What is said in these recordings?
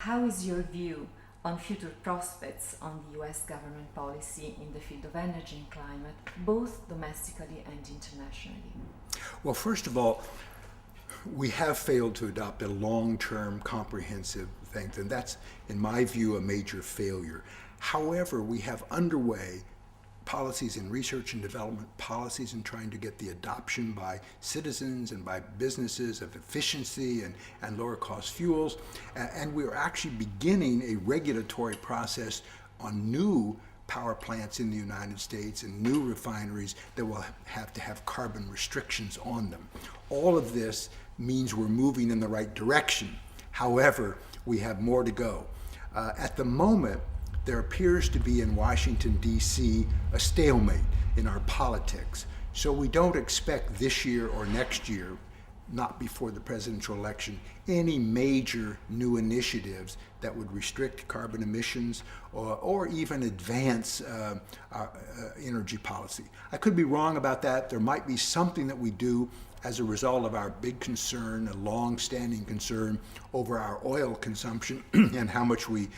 how is your view on future prospects on the US government policy in the field of energy and climate, both domestically and internationally? Well, first of all, we have failed to adopt a long-term comprehensive thing, and that's, in my view, a major failure. However, we have underway policies in research and development, policies in trying to get the adoption by citizens and by businesses of efficiency and lower cost fuels. And we are actually beginning a regulatory process on new power plants in the United States and new refineries that will have to have carbon restrictions on them. All of this means we're moving in the right direction. However, we have more to go. At the moment, there appears to be in Washington, D.C., a stalemate in our politics. So we don't expect this year or next year, not before the presidential election, any major new initiatives that would restrict carbon emissions or even advance our energy policy. I could be wrong about that. There might be something that we do as a result of our big concern, a long-standing concern over our oil consumption and how much we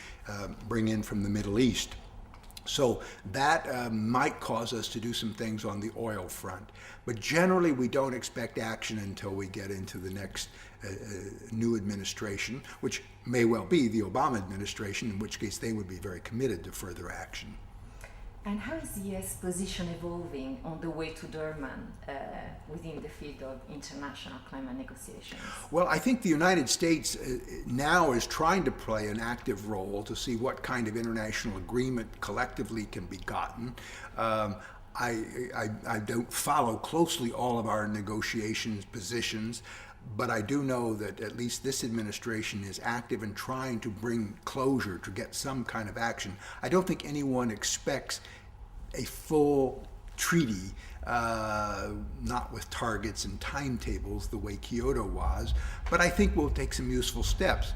bring in from the Middle East. So that might cause us to do some things on the oil front. But generally, we don't expect action until we get into the next new administration, which may well be the Obama administration, in which case they would be very committed to further action. And how is the US position evolving on the way to Durban within the field of international climate negotiations? Well, I think the United States now is trying to play an active role to see what kind of international agreement collectively can be gotten. I don't follow closely all of our negotiations positions, but I do know that at least this administration is active in trying to bring closure, to get some kind of action. I don't think anyone expects a full treaty, not with targets and timetables the way Kyoto was, but I think we'll take some useful steps.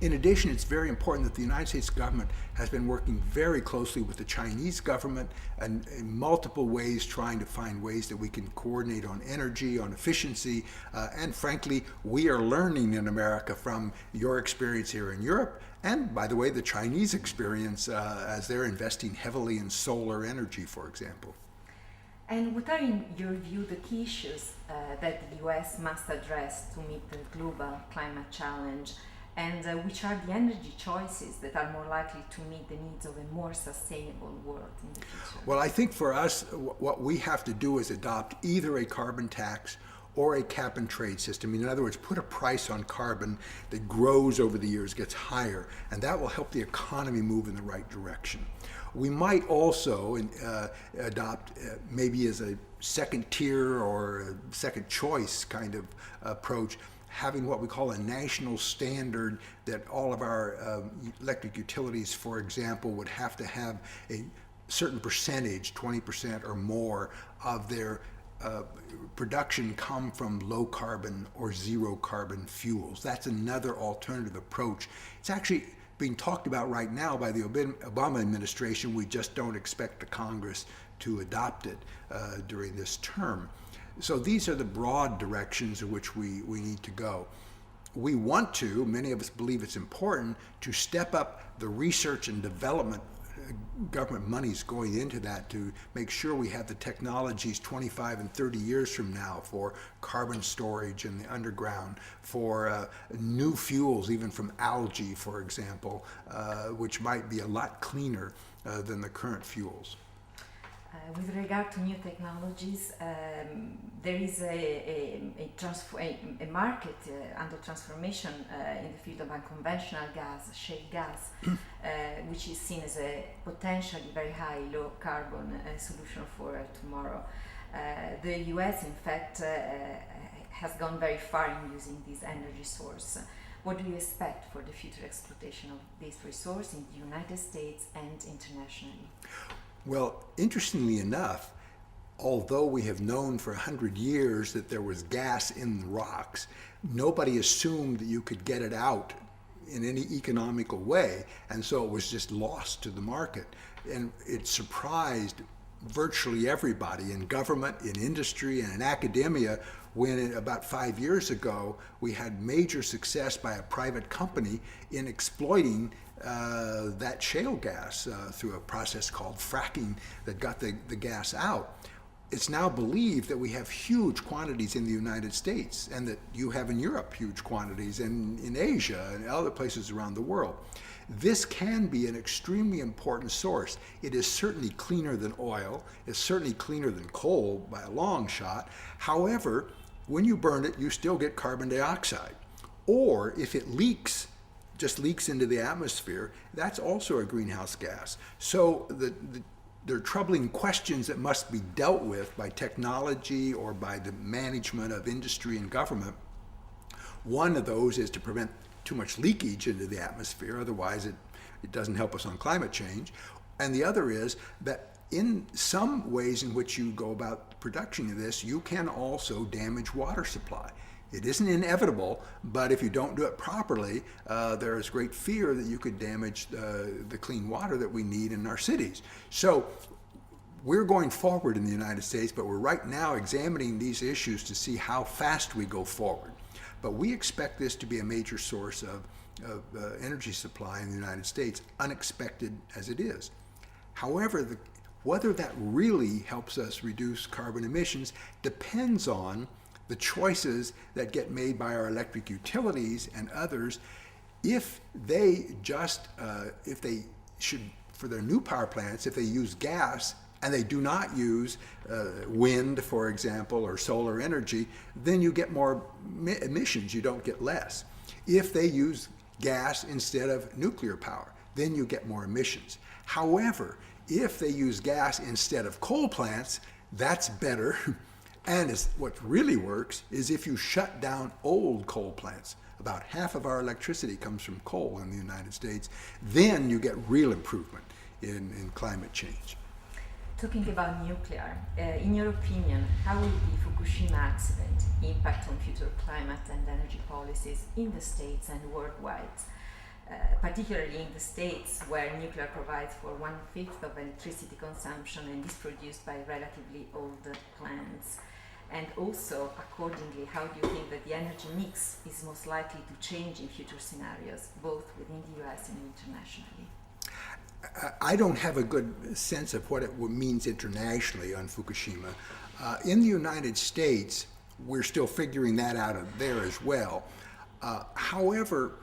In addition, it's very important that the United States government has been working very closely with the Chinese government and in multiple ways trying to find ways that we can coordinate on energy, on efficiency, and frankly, we are learning in America from your experience here in Europe, and by the way, the Chinese experience as they're investing heavily in solar energy, for example. And what are, in your view, the key issues that the US must address to meet the global climate challenge? And which are the energy choices that are more likely to meet the needs of a more sustainable world in the future? Well, I think for us, what we have to do is adopt either a carbon tax or a cap and trade system. In other words, put a price on carbon that grows over the years, gets higher, and that will help the economy move in the right direction. We might also adopt maybe as a second tier or a second choice kind of approach, having what we call a national standard that all of our electric utilities, for example, would have to have a certain percentage, 20% or more, of their production come from low carbon or zero carbon fuels. That's another alternative approach. It's actually being talked about right now by the Obama administration. We just don't expect the Congress to adopt it during this term. So these are the broad directions in which we need to go. We want to, many of us believe it's important, to step up the research and development government monies going into that to make sure we have the technologies 25 and 30 years from now for carbon storage in the underground, for new fuels, even from algae, for example, which might be a lot cleaner than the current fuels. With regard to new technologies, there is a market under transformation in the field of unconventional gas, shale gas, which is seen as a potentially very high low carbon solution for tomorrow. The US, in fact, has gone very far in using this energy source. What do you expect for the future exploitation of this resource in the United States and internationally? Well, interestingly enough, although we have known for 100 years that there was gas in the rocks, nobody assumed that you could get it out in any economical way, and so it was just lost to the market. And it surprised virtually everybody in government, in industry, and in academia when about 5 years ago we had major success by a private company in exploiting that shale gas through a process called fracking that got the gas out. It's now believed that we have huge quantities in the United States, and that you have in Europe huge quantities, and in Asia and other places around the world. This can be an extremely important source. It is certainly cleaner than oil. It's certainly cleaner than coal by a long shot. However, when you burn it, you still get carbon dioxide. Or if it leaks, just leaks into the atmosphere, that's also a greenhouse gas. So there are troubling questions that must be dealt with by technology or by the management of industry and government. One of those is to prevent too much leakage into the atmosphere, otherwise it doesn't help us on climate change. And the other is that in some ways in which you go about production of this, you can also damage water supply. It isn't inevitable, but if you don't do it properly, there is great fear that you could damage the clean water that we need in our cities. So we're going forward in the United States, but we're right now examining these issues to see how fast we go forward. But we expect this to be a major source of energy supply in the United States, unexpected as it is. However, whether that really helps us reduce carbon emissions depends on the choices that get made by our electric utilities and others. If they should, for their new power plants, if they use gas and they do not use wind, for example, or solar energy, then you get more emissions, you don't get less. If they use gas instead of nuclear power, then you get more emissions. However, if they use gas instead of coal plants, that's better. And what really works is if you shut down old coal plants. About half of our electricity comes from coal in the United States. Then you get real improvement in climate change. Talking about nuclear, in your opinion, how will the Fukushima accident impact on future climate and energy policies in the States and worldwide? Particularly in the States, where nuclear provides for 1/5 of electricity consumption and is produced by relatively old plants. And also, accordingly, how do you think that the energy mix is most likely to change in future scenarios, both within the US and internationally? I don't have a good sense of what it means internationally on Fukushima. In the United States, we're still figuring that out there as well. However,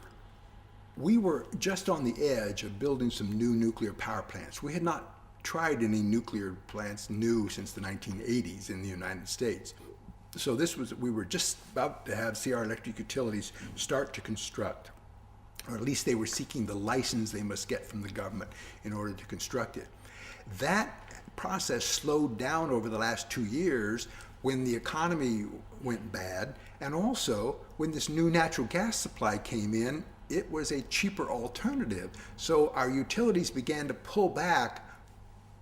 we were just on the edge of building some new nuclear power plants. We had not tried any nuclear plants new since the 1980s in the United States. So we were just about to see our electric utilities start to construct, or at least they were seeking the license they must get from the government in order to construct it. That process slowed down over the last 2 years when the economy went bad, and also when this new natural gas supply came in. It was a cheaper alternative. So our utilities began to pull back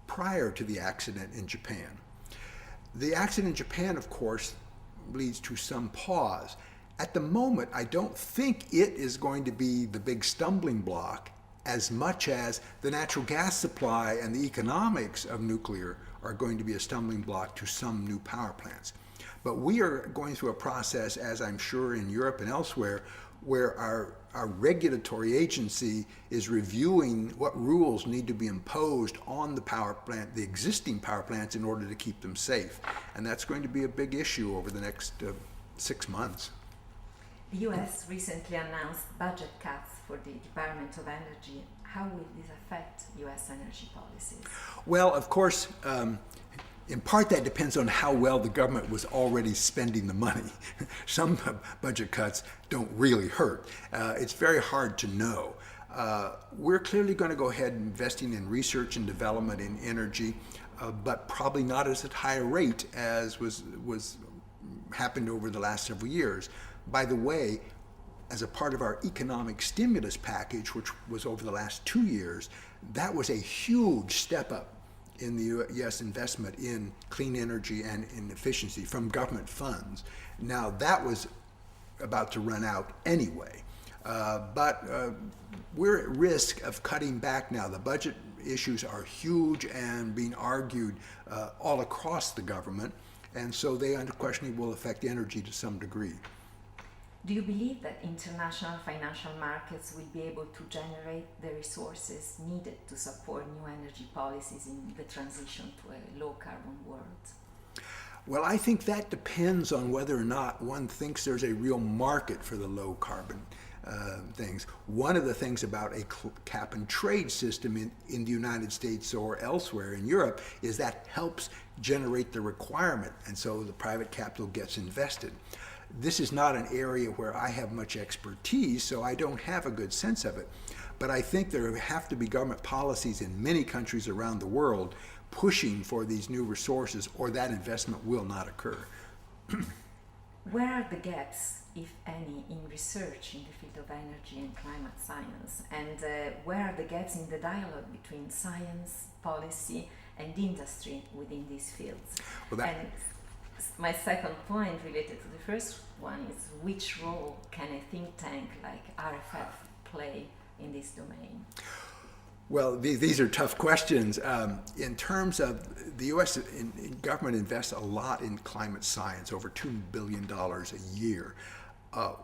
prior to the accident in Japan. The accident in Japan, of course, leads to some pause. At the moment, I don't think it is going to be the big stumbling block as much as the natural gas supply and the economics of nuclear are going to be a stumbling block to some new power plants. But we are going through a process, as I'm sure in Europe and elsewhere, where our regulatory agency is reviewing what rules need to be imposed on the existing power plants in order to keep them safe. And that's going to be a big issue over the next 6 months. The US recently announced budget cuts for the Department of Energy. How will this affect US energy policies? Well, of course, in part that depends on how well the government was already spending the money. Some budget cuts don't really hurt. It's very hard to know. We're clearly going to go ahead investing in research and development in energy, but probably not as at high a rate as was happened over the last several years. By the way, as a part of our economic stimulus package, which was over the last 2 years, that was a huge step up in the U.S. investment in clean energy and in efficiency from government funds. Now, that was about to run out anyway. But we're at risk of cutting back now. The budget issues are huge and being argued all across the government. And so they unquestionably will affect energy to some degree. Do you believe that international financial markets will be able to generate the resources needed to support new energy policies in the transition to a low carbon world? Well, I think that depends on whether or not one thinks there's a real market for the low carbon things. One of the things about a cap and trade system in the United States or elsewhere in Europe is that helps generate the requirement, and so the private capital gets invested. This is not an area where I have much expertise, so I don't have a good sense of it. But I think there have to be government policies in many countries around the world pushing for these new resources, or that investment will not occur. Where are the gaps, if any, in research in the field of energy and climate science? And where are the gaps in the dialogue between science, policy, and industry within these fields? Well, and my second point related to the first one is, which role can a think tank like RFF play in this domain? Well, these are tough questions. In terms of the U.S. government invests a lot in climate science, over $2 billion a year. A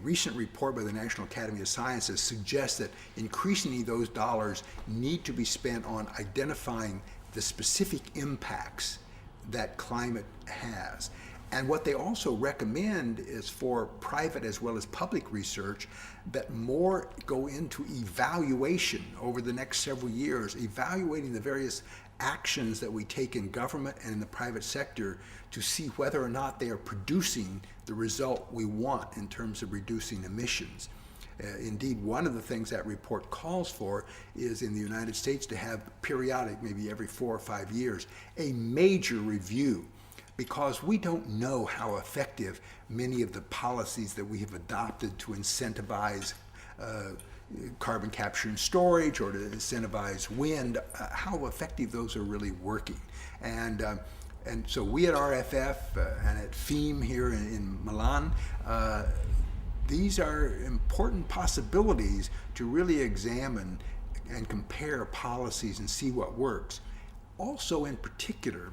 recent report by the National Academy of Sciences suggests that increasingly those dollars need to be spent on identifying the specific impacts that climate has. And what they also recommend is for private as well as public research that more go into evaluation over the next several years, evaluating the various actions that we take in government and in the private sector to see whether or not they are producing the result we want in terms of reducing emissions. Indeed, one of the things that report calls for is in the United States to have periodic, maybe every 4 or 5 years, a major review, because we don't know how effective many of the policies that we have adopted to incentivize carbon capture and storage or to incentivize wind, how effective those are really working. And so we at RFF and at FEEM here in Milan, these are important possibilities to really examine and compare policies and see what works. Also, in particular,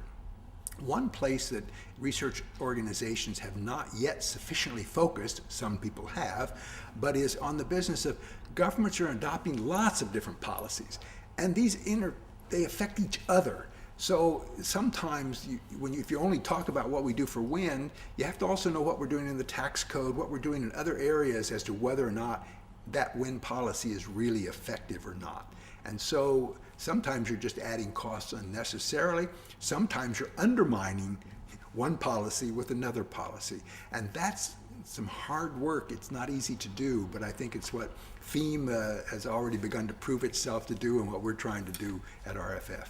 one place that research organizations have not yet sufficiently focused, some people have, but is on the business of governments are adopting lots of different policies, and these they affect each other. So sometimes if you only talk about what we do for wind, you have to also know what we're doing in the tax code, what we're doing in other areas as to whether or not that wind policy is really effective or not. And so sometimes you're just adding costs unnecessarily. Sometimes you're undermining one policy with another policy. And that's some hard work. It's not easy to do, but I think it's what FEEM has already begun to prove itself to do and what we're trying to do at RFF.